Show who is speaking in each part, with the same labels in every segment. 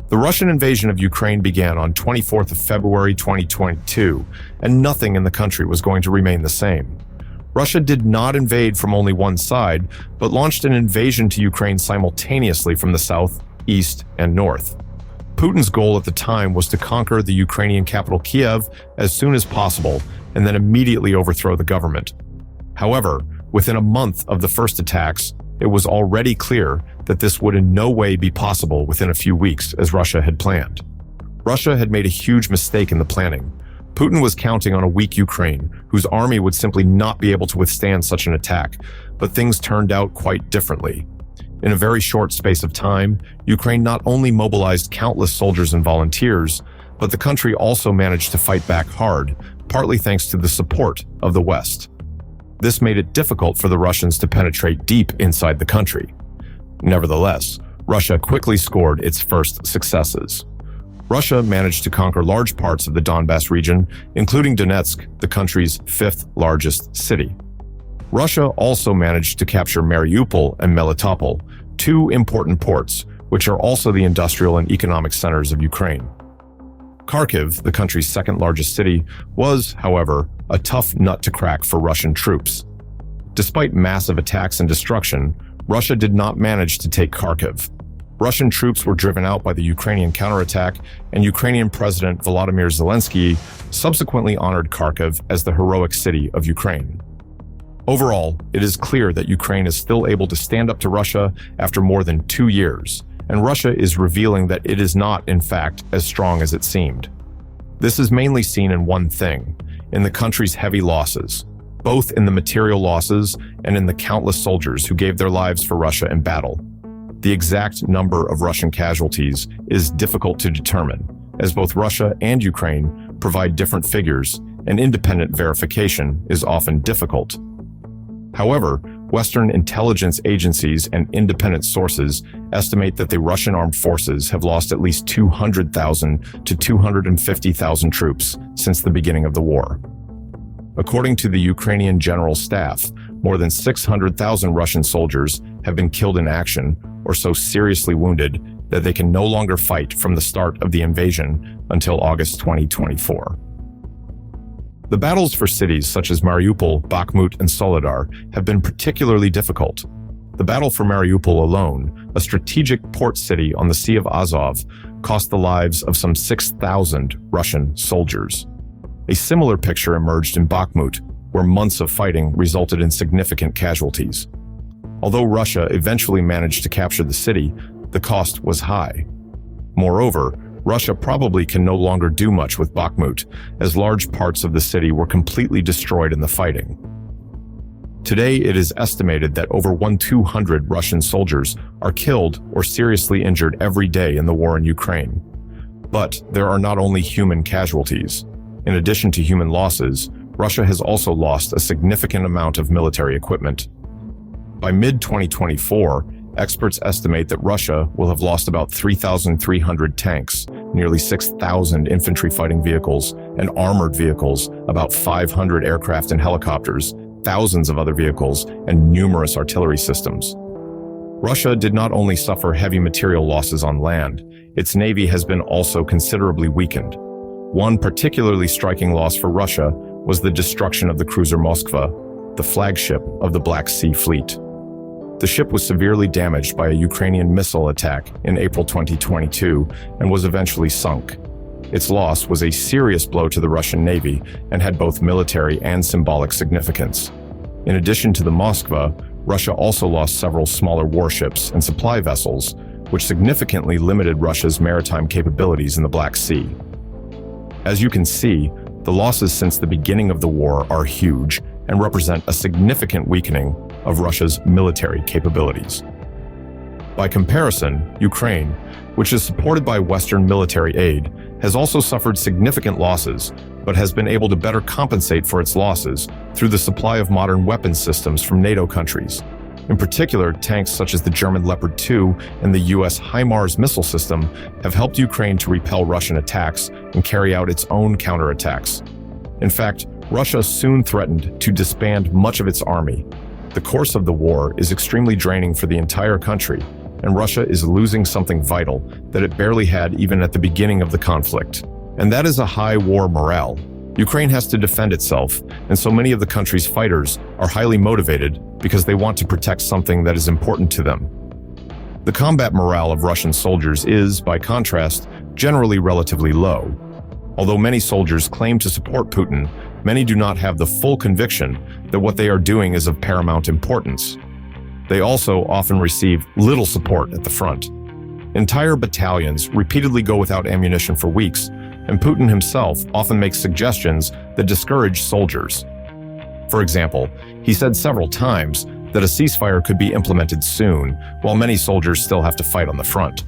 Speaker 1: The Russian invasion of Ukraine began on 24th of February 2022, and nothing in the country was going to remain the same. Russia did not invade from only one side, but launched an invasion to Ukraine simultaneously from the south, east, and north. Putin's goal at the time was to conquer the Ukrainian capital Kiev as soon as possible and then immediately overthrow the government. However, within a month of the first attacks, it was already clear that this would in no way be possible within a few weeks as Russia had planned. Russia had made a huge mistake in the planning. Putin was counting on a weak Ukraine, whose army would simply not be able to withstand such an attack, but things turned out quite differently. In a very short space of time, Ukraine not only mobilized countless soldiers and volunteers, but the country also managed to fight back hard, partly thanks to the support of the West. This made it difficult for the Russians to penetrate deep inside the country. Nevertheless, Russia quickly scored its first successes. Russia managed to conquer large parts of the Donbas region, including Donetsk, the country's fifth largest city. Russia also managed to capture Mariupol and Melitopol, two important ports, which are also the industrial and economic centers of Ukraine. Kharkiv, the country's second largest city, was, however, a tough nut to crack for Russian troops. Despite massive attacks and destruction, Russia did not manage to take Kharkiv. Russian troops were driven out by the Ukrainian counterattack, and Ukrainian President Volodymyr Zelensky subsequently honored Kharkiv as the heroic city of Ukraine. Overall, it is clear that Ukraine is still able to stand up to Russia after more than 2 years, and Russia is revealing that it is not, in fact, as strong as it seemed. This is mainly seen in one thing, in the country's heavy losses, both in the material losses and in the countless soldiers who gave their lives for Russia in battle. The exact number of Russian casualties is difficult to determine, as both Russia and Ukraine provide different figures, and independent verification is often difficult. However, Western intelligence agencies and independent sources estimate that the Russian armed forces have lost at least 200,000 to 250,000 troops since the beginning of the war. According to the Ukrainian General Staff, more than 600,000 Russian soldiers have been killed in action or so seriously wounded that they can no longer fight from the start of the invasion until August 2024. The battles for cities such as Mariupol, Bakhmut, and Soledar have been particularly difficult. The battle for Mariupol alone, a strategic port city on the Sea of Azov, cost the lives of some 6,000 Russian soldiers. A similar picture emerged in Bakhmut, where months of fighting resulted in significant casualties. Although Russia eventually managed to capture the city, the cost was high. Moreover, Russia probably can no longer do much with Bakhmut, as large parts of the city were completely destroyed in the fighting. Today, it is estimated that over 1,200 Russian soldiers are killed or seriously injured every day in the war in Ukraine. But there are not only human casualties. In addition to human losses, Russia has also lost a significant amount of military equipment. By mid-2024, experts estimate that Russia will have lost about 3,300 tanks, nearly 6,000 infantry fighting vehicles and armored vehicles, about 500 aircraft and helicopters, thousands of other vehicles, and numerous artillery systems. Russia did not only suffer heavy material losses on land, its navy has been also considerably weakened. One particularly striking loss for Russia was the destruction of the cruiser Moskva, the flagship of the Black Sea Fleet. The ship was severely damaged by a Ukrainian missile attack in April 2022 and was eventually sunk. Its loss was a serious blow to the Russian Navy and had both military and symbolic significance. In addition to the Moskva, Russia also lost several smaller warships and supply vessels, which significantly limited Russia's maritime capabilities in the Black Sea. As you can see, the losses since the beginning of the war are huge and represent a significant weakening of Russia's military capabilities. By comparison, Ukraine, which is supported by Western military aid, has also suffered significant losses, but has been able to better compensate for its losses through the supply of modern weapons systems from NATO countries. In particular, tanks such as the German Leopard 2 and the US HIMARS missile system have helped Ukraine to repel Russian attacks and carry out its own counterattacks. In fact, Russia soon threatened to disband much of its army. The course of the war is extremely draining for the entire country, and Russia is losing something vital that it barely had even at the beginning of the conflict. And that is a high war morale. Ukraine has to defend itself, and so many of the country's fighters are highly motivated because they want to protect something that is important to them. The combat morale of Russian soldiers is, by contrast, generally relatively low. Although many soldiers claim to support Putin, many do not have the full conviction that what they are doing is of paramount importance. They also often receive little support at the front. Entire battalions repeatedly go without ammunition for weeks, and Putin himself often makes suggestions that discourage soldiers. For example, he said several times that a ceasefire could be implemented soon, while many soldiers still have to fight on the front.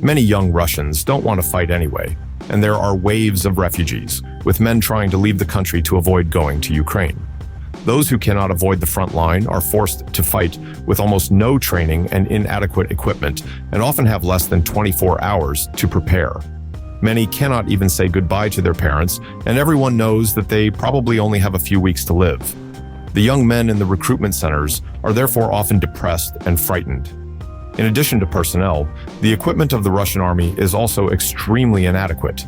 Speaker 1: Many young Russians don't want to fight anyway, and there are waves of refugees, with men trying to leave the country to avoid going to Ukraine. Those who cannot avoid the front line are forced to fight with almost no training and inadequate equipment, and often have less than 24 hours to prepare. Many cannot even say goodbye to their parents, and everyone knows that they probably only have a few weeks to live. The young men in the recruitment centers are therefore often depressed and frightened. In addition to personnel, the equipment of the Russian army is also extremely inadequate.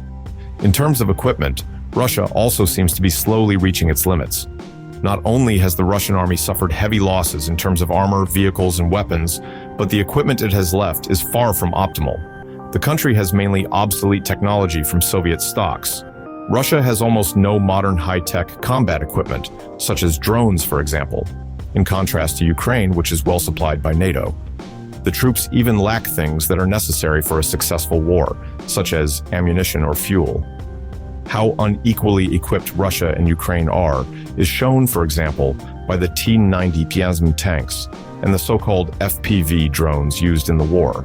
Speaker 1: In terms of equipment, Russia also seems to be slowly reaching its limits. Not only has the Russian army suffered heavy losses in terms of armor, vehicles, and weapons, but the equipment it has left is far from optimal. The country has mainly obsolete technology from Soviet stocks. Russia has almost no modern high-tech combat equipment, such as drones, for example, in contrast to Ukraine, which is well supplied by NATO. The troops even lack things that are necessary for a successful war, such as ammunition or fuel. How unequally equipped Russia and Ukraine are is shown, for example, by the T-90 Piasm tanks and the so-called FPV drones used in the war.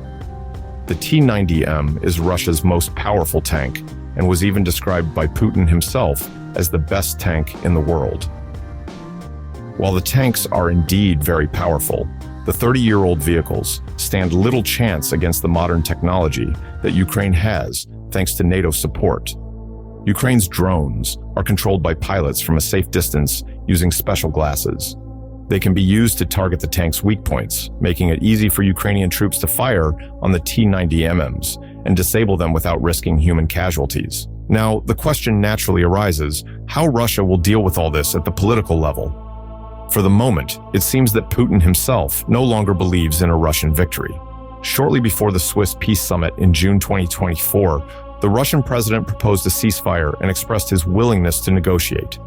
Speaker 1: The T-90M is Russia's most powerful tank and was even described by Putin himself as the best tank in the world. While the tanks are indeed very powerful, the 30-year-old vehicles stand little chance against the modern technology that Ukraine has thanks to NATO support. Ukraine's drones are controlled by pilots from a safe distance using special glasses. They can be used to target the tank's weak points, making it easy for Ukrainian troops to fire on the T-90MMs and disable them without risking human casualties. Now, the question naturally arises how Russia will deal with all this at the political level. For the moment, it seems that Putin himself no longer believes in a Russian victory. Shortly before the Swiss Peace Summit in June 2024, the Russian president proposed a ceasefire and expressed his willingness to negotiate.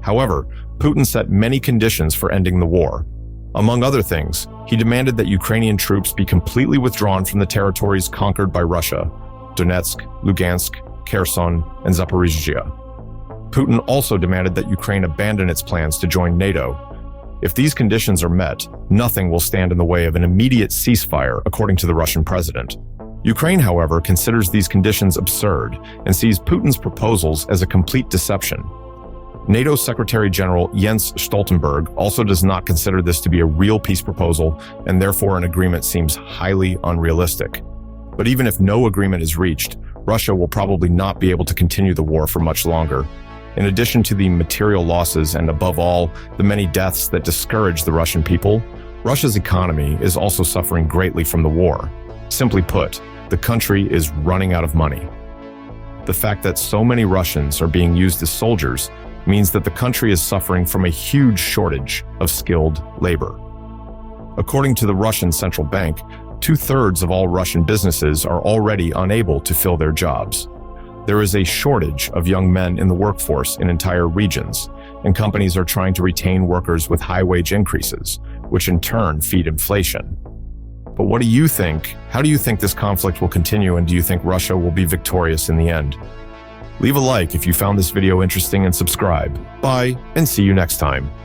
Speaker 1: However, Putin set many conditions for ending the war. Among other things, he demanded that Ukrainian troops be completely withdrawn from the territories conquered by Russia: Donetsk, Lugansk, Kherson, and Zaporizhzhia. Putin also demanded that Ukraine abandon its plans to join NATO. If these conditions are met, nothing will stand in the way of an immediate ceasefire, according to the Russian president. Ukraine, however, considers these conditions absurd and sees Putin's proposals as a complete deception. NATO Secretary General Jens Stoltenberg also does not consider this to be a real peace proposal, and therefore an agreement seems highly unrealistic. But even if no agreement is reached, Russia will probably not be able to continue the war for much longer. In addition to the material losses and, above all, the many deaths that discourage the Russian people, Russia's economy is also suffering greatly from the war. Simply put, the country is running out of money. The fact that so many Russians are being used as soldiers means that the country is suffering from a huge shortage of skilled labor. According to the Russian central bank, 2/3 of all Russian businesses are already unable to fill their jobs. There is a shortage of young men in the workforce in entire regions, and companies are trying to retain workers with high wage increases, which in turn feed inflation. But what do you think? How do you think this conflict will continue, and do you think Russia will be victorious in the end? Leave a like if you found this video interesting and subscribe. Bye, and see you next time.